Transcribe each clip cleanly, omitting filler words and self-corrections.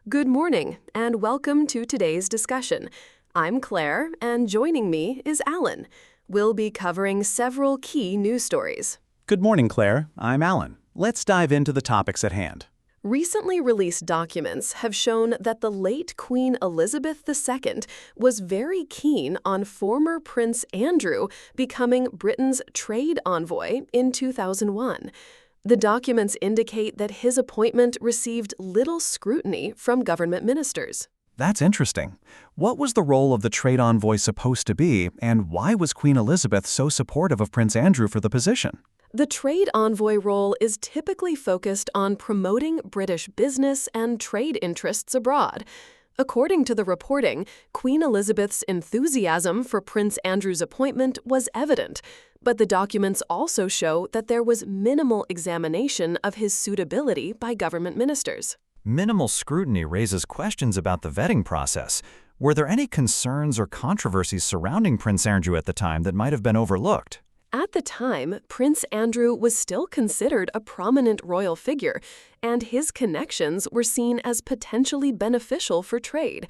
Good morning, and welcome to today's discussion. I'm Claire, and joining me is Alan. We'll be covering several key news stories. Good morning, Claire. I'm Alan. Let's dive into the topics at hand. Recently released documents have shown that the late Queen Elizabeth II was very keen on former Prince Andrew becoming Britain's trade envoy in 2001. The documents indicate that his appointment received little scrutiny from government ministers. That's interesting. What was the role of the trade envoy supposed to be, and why was Queen Elizabeth so supportive of Prince Andrew for the position? The trade envoy role is typically focused on promoting British business and trade interests abroad. According to the reporting, Queen Elizabeth's enthusiasm for Prince Andrew's appointment was evident, but the documents also show that there was minimal examination of his suitability by government ministers. Minimal scrutiny raises questions about the vetting process. Were there any concerns or controversies surrounding Prince Andrew at the time that might have been overlooked? At the time, Prince Andrew was still considered a prominent royal figure, and his connections were seen as potentially beneficial for trade.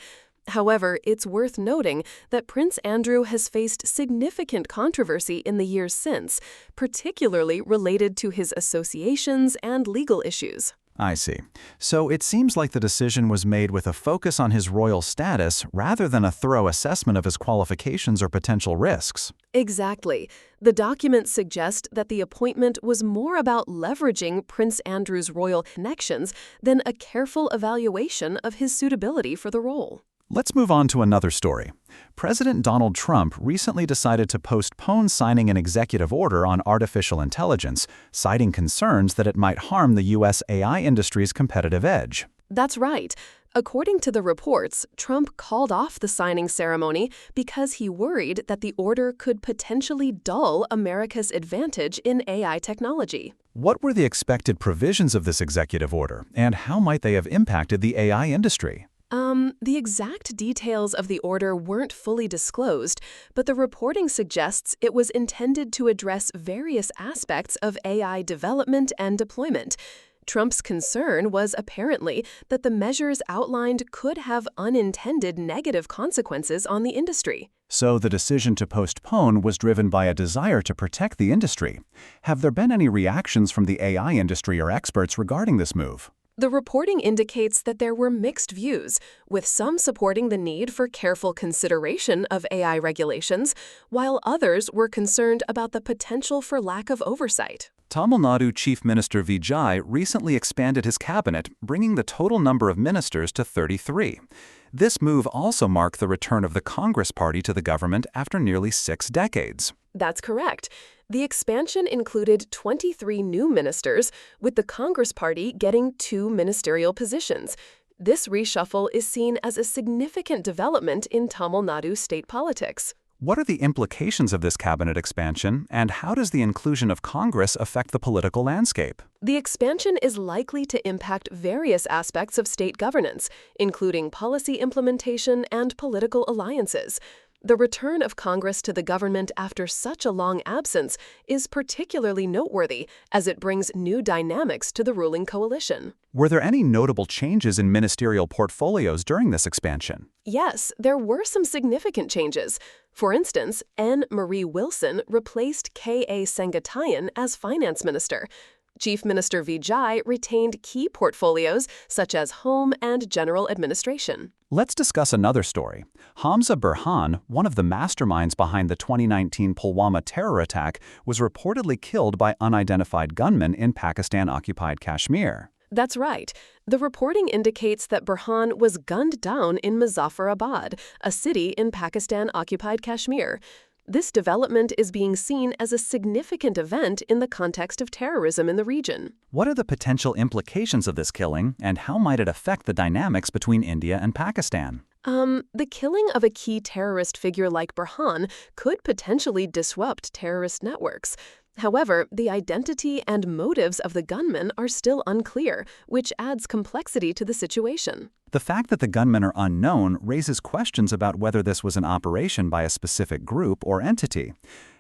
However, it's worth noting that Prince Andrew has faced significant controversy in the years since, particularly related to his associations and legal issues. I see. So it seems like the decision was made with a focus on his royal status rather than a thorough assessment of his qualifications or potential risks. Exactly. The documents suggest that the appointment was more about leveraging Prince Andrew's royal connections than a careful evaluation of his suitability for the role. Let's move on to another story. President Donald Trump recently decided to postpone signing an executive order on artificial intelligence, citing concerns that it might harm the U.S. AI industry's competitive edge. That's right. According to the reports, Trump called off the signing ceremony because he worried that the order could potentially dull America's advantage in AI technology. What were the expected provisions of this executive order, and how might they have impacted the AI industry? The exact details of the order weren't fully disclosed, but the reporting suggests it was intended to address various aspects of AI development and deployment. Trump's concern was apparently that the measures outlined could have unintended negative consequences on the industry. So the decision to postpone was driven by a desire to protect the industry. Have there been any reactions from the AI industry or experts regarding this move? The reporting indicates that there were mixed views, with some supporting the need for careful consideration of AI regulations, while others were concerned about the potential for lack of oversight. Tamil Nadu Chief Minister Vijay recently expanded his cabinet, bringing the total number of ministers to 33. This move also marked the return of the Congress Party to the government after nearly 6 decades. That's correct. The expansion included 23 new ministers, with the Congress Party getting 2 ministerial positions. This reshuffle is seen as a significant development in Tamil Nadu state politics. What are the implications of this cabinet expansion, and how does the inclusion of Congress affect the political landscape? The expansion is likely to impact various aspects of state governance, including policy implementation and political alliances. The return of Congress to the government after such a long absence is particularly noteworthy, as it brings new dynamics to the ruling coalition. Were there any notable changes in ministerial portfolios during this expansion? Yes, there were some significant changes. For instance, N. Marie Wilson replaced K.A. Sengatayan as finance minister. Chief Minister Vijay retained key portfolios such as home and general administration. Let's discuss another story. Hamza Burhan, one of the masterminds behind the 2019 Pulwama terror attack, was reportedly killed by unidentified gunmen in Pakistan-occupied Kashmir. That's right. The reporting indicates that Burhan was gunned down in Muzaffarabad, a city in Pakistan-occupied Kashmir. This development is being seen as a significant event in the context of terrorism in the region. What are the potential implications of this killing, and how might it affect the dynamics between India and Pakistan? The killing of a key terrorist figure like Burhan could potentially disrupt terrorist networks. However, the identity and motives of the gunmen are still unclear, which adds complexity to the situation. The fact that the gunmen are unknown raises questions about whether this was an operation by a specific group or entity.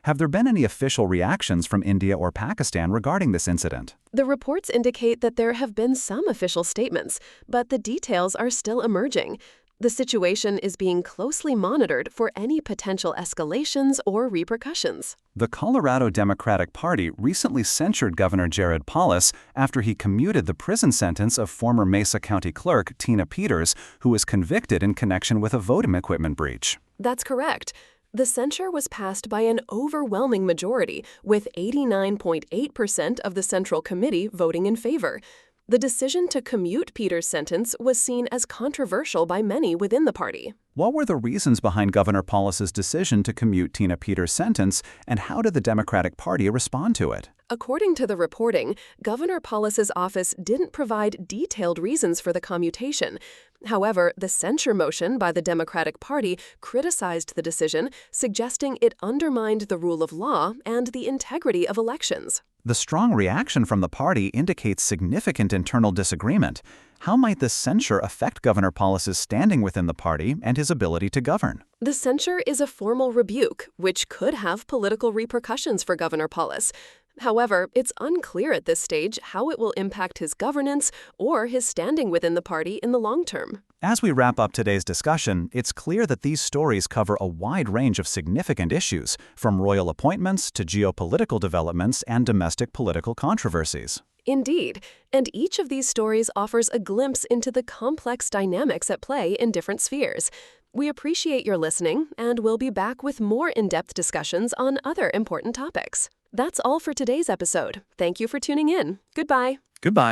Have there been any official reactions from India or Pakistan regarding this incident? The reports indicate that there have been some official statements, but the details are still emerging. The situation is being closely monitored for any potential escalations or repercussions. The Colorado Democratic Party recently censured Governor Jared Polis after he commuted the prison sentence of former Mesa County Clerk Tina Peters, who was convicted in connection with a voting equipment breach. That's correct. The censure was passed by an overwhelming majority, with 89.8% of the Central Committee voting in favor. The decision to commute Peters' sentence was seen as controversial by many within the party. What were the reasons behind Governor Polis's decision to commute Tina Peters' sentence, and how did the Democratic Party respond to it? According to the reporting, Governor Polis's office didn't provide detailed reasons for the commutation. However, the censure motion by the Democratic Party criticized the decision, suggesting it undermined the rule of law and the integrity of elections. The strong reaction from the party indicates significant internal disagreement. How might this censure affect Governor Polis's standing within the party and his ability to govern? The censure is a formal rebuke, which could have political repercussions for Governor Polis. However, it's unclear at this stage how it will impact his governance or his standing within the party in the long term. As we wrap up today's discussion, it's clear that these stories cover a wide range of significant issues, from royal appointments to geopolitical developments and domestic political controversies. Indeed, and each of these stories offers a glimpse into the complex dynamics at play in different spheres. We appreciate your listening, and we'll be back with more in-depth discussions on other important topics. That's all for today's episode. Thank you for tuning in. Goodbye. Goodbye.